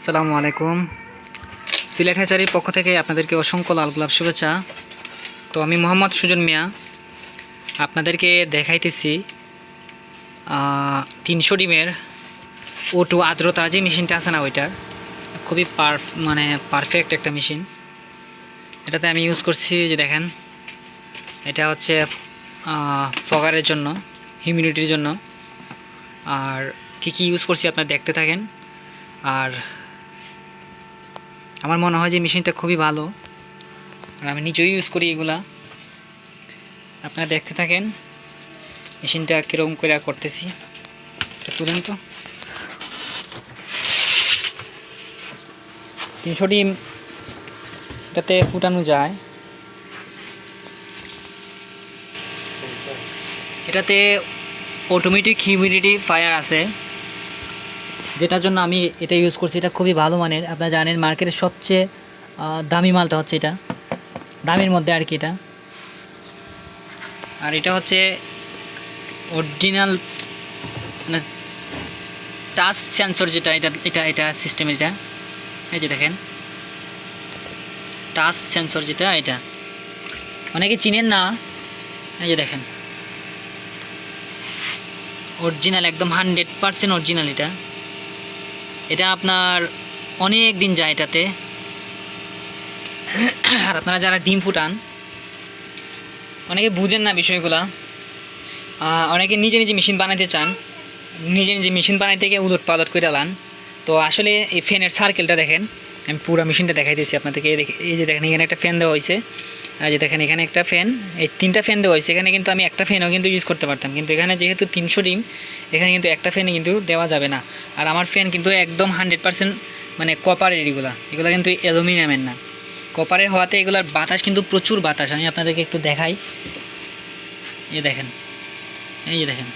আসসালামু আলাইকুম। সিলেট হ্যাচারির পক্ষ থেকে আপনাদেরকে অসংখ্য লাল গোলাপ শুভেচ্ছা। তো আমি মোহাম্মদ সুজন মিয়া আপনাদেরকে দেখাইতেছি 300 ডিমের O2 আর্দ্রতার যে মেশিনটা আছে না, ওইটার খুবই পারফেক্ট একটা মেশিন। এটাতে আমি ইউজ করছি, যে দেখেন, এটা হচ্ছে ফগারের জন্য, হিউমিডিটির জন্য। আর কি ইউজ করছি আপনারা দেখতে থাকেন। আর আমার মনে হয় যে মেশিনটা খুবই ভালো, আর আমি নিজেও ইউজ করি এগুলা। আপনারা দেখতে থাকেন মেশিনটা কীরকম করে করতেছি। এটা তুলেন তো। 300 ডিম এটাতে ফুটানো যায়। এটাতে অটোমেটিক হিউমিডিফায়ার আছে, যেটার জন্য আমি এটা ইউজ করছি। এটা খুবই ভালো মানের। আপনারা জানেন মার্কেটের সবচেয়ে দামি মালটা হচ্ছে এটা, দামের মধ্যে আর কি এটা। আর এটা হচ্ছে অরিজিনাল মানে টাচ সেন্সর, যেটা এটা এটা এটা সিস্টেম। এটা এই যে দেখেন, টাচ সেন্সর যেটা, এটা অনেকে চিনেন না। এই যে দেখেন, অরিজিনাল, একদম 100% অরিজিনাল। এটা আপনার অনেক দিন যায় এটাতে। আর আপনারা যারা ডিম ফুটান, অনেকে বুঝেন না বিষয়গুলা। অনেকে নিজে নিজে মেশিন বানাইতে চান, নিজে নিজে মেশিন বানাইতে গিয়ে উলট পালট করে ডালান। তো আসলে এই ফ্যানের সার্কেলটা দেখেন, আমি পুরো মেশিনটা দেখাইতেছি আপনাদেরকে। এই যে দেখেন, এখানে একটা ফ্যান দেওয়া হয়েছে। আর যে দেখেন, এখানে একটা ফ্যান, এই 3টা ফ্যান দেওয়া হয়েছে। এখানে কিন্তু আমি একটা ফ্যানও কিন্তু ইউজ করতে পারতাম, কিন্তু এখানে যেহেতু 300 ডিম, এখানে কিন্তু একটা ফ্যানে কিন্তু দেওয়া যাবে না। আর আমার ফ্যান কিন্তু একদম 100% মানে কপারের। এগুলো কিন্তু অ্যালুমিনিয়ামের না, কপারের হওয়াতে এগুলার বাতাস কিন্তু প্রচুর বাতাস। আমি আপনাদেরকে একটু দেখাই। এই দেখেন, এই যে দেখেন,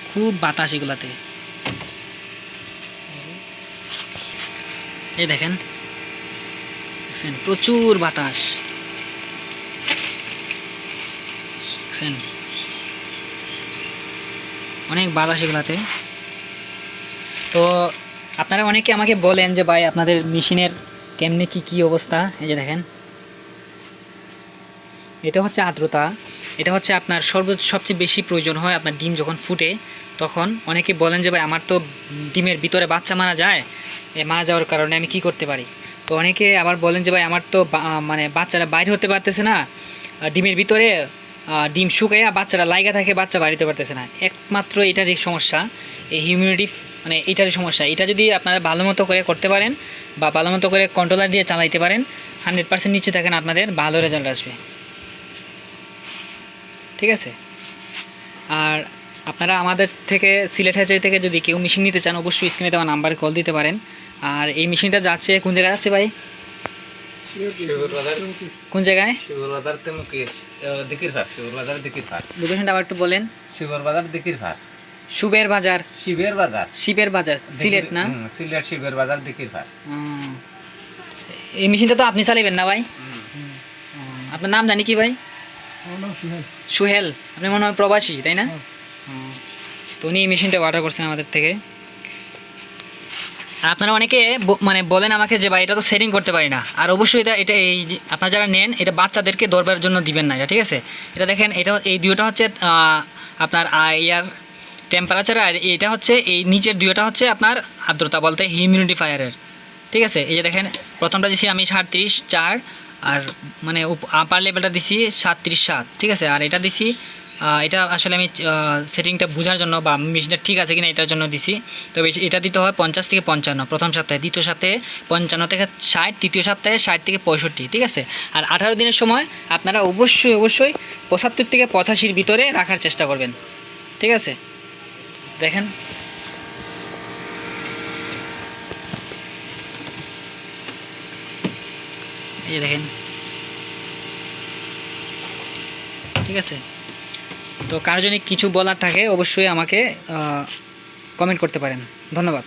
খুব বাতাস এগুলাতে। এই দেখেন, প্রচুর বাতাস। অনেক বাতাস এগুলাতে। তো আপনারা অনেকে আমাকে বলেন যে ভাই আপনাদের মেশিনের কেমনে কি অবস্থা। এই যে দেখেন, এটা হচ্ছে আর্দ্রতা। এটা হচ্ছে আপনার সবচেয়ে বেশি প্রয়োজন হয় আপনার ডিম যখন ফুটে, তখন অনেকে বলেন যে ভাই আমার তো ডিমের ভিতরে বাচ্চা মারা যায়, মারা যাওয়ার কারণে আমি কি করতে পারি। তো অনেকে আবার বলেন যে ভাই আমার তো মানে বাচ্চারা বাইরে হতে পারতেছে না, ডিমের ভিতরে ডিম শুকাইয়া বাচ্চারা লাইগা থাকে, বাচ্চা বাড়িতে পারতেছে না। একমাত্র এটারই সমস্যা, এই হিউমিডিটি, মানে এটারই সমস্যা। এটা যদি আপনারা ভালো মতো করে করতে পারেন বা ভালো মতো করে কন্ট্রোলার দিয়ে চালাইতে পারেন, 100% নিচে থাকেন আপনাদের ভালো রেজাল্ট আসবে। ঠিক আছে। আর আপনারা আমাদের থেকে, সিলেট হ্যাচারি থেকে যদি কেউ মেশিন নিতে চান, অবশ্যই স্ক্রিনে দেওয়া নাম্বারে কল দিতে পারেন। আর এই মেশিনটা যাচ্ছে কোন জায়গায় যাচ্ছে ভাই? কোন জায়গায়? লোকেশনটা আবার একটু বলেন। শিবের বাজার, সিলেট না? সিলেট শিবের বাজার দিকির ফার। এই মেশিনটা তো আপনি চালাবেন না ভাই? আপনার নাম জানি কি ভাই? সুহেল। আপনি মনে হয় প্রবাসী, তাই না? তো উনি এই মেশিনটা অর্ডার করছেন আমাদের থেকে। আর আপনারা অনেকে মানে বলেন আমাকে যে ভাই এটা তো সেটিং করতে পারি না। আর অবশ্যই এটা এই আপনারা যারা নেন, এটা বাচ্চাদেরকে দৌড়বার জন্য দিবেন না এটা, ঠিক আছে? এটা দেখেন, এটা এই দুইটা হচ্ছে আপনার এয়ার টেম্পারেচার, আর এটা হচ্ছে এই নিচের দুইটা হচ্ছে আপনার আর্দ্রতা বলতে হিউমিডিফায়ারের। ঠিক আছে। এই যে দেখেন, প্রথমটা দিছি আমি 37.4, আর মানে আপার লেভেলটা দিছি 37.7। ঠিক আছে। আর এটা দিছি, এটা আসলে আমি সেটিংটা বোঝার জন্য বা মেশিনটা ঠিক আছে কিনা এটার জন্য দিছি। তবে এটা দিতে হয় 50 থেকে 55 প্রথম সপ্তাহে, দ্বিতীয় সপ্তাহে 55 থেকে 60, তৃতীয় সপ্তাহে 60 থেকে 65। ঠিক আছে। আর 18 দিনের সময় আপনারা অবশ্যই 75 থেকে 85-র ভিতরে রাখার চেষ্টা করবেন। ঠিক আছে। দেখেন, এই যে দেখেন। ঠিক আছে। তো কারো যদি কিছু বলার থাকে অবশ্যই আমাকে কমেন্ট করতে পারেন। ধন্যবাদ।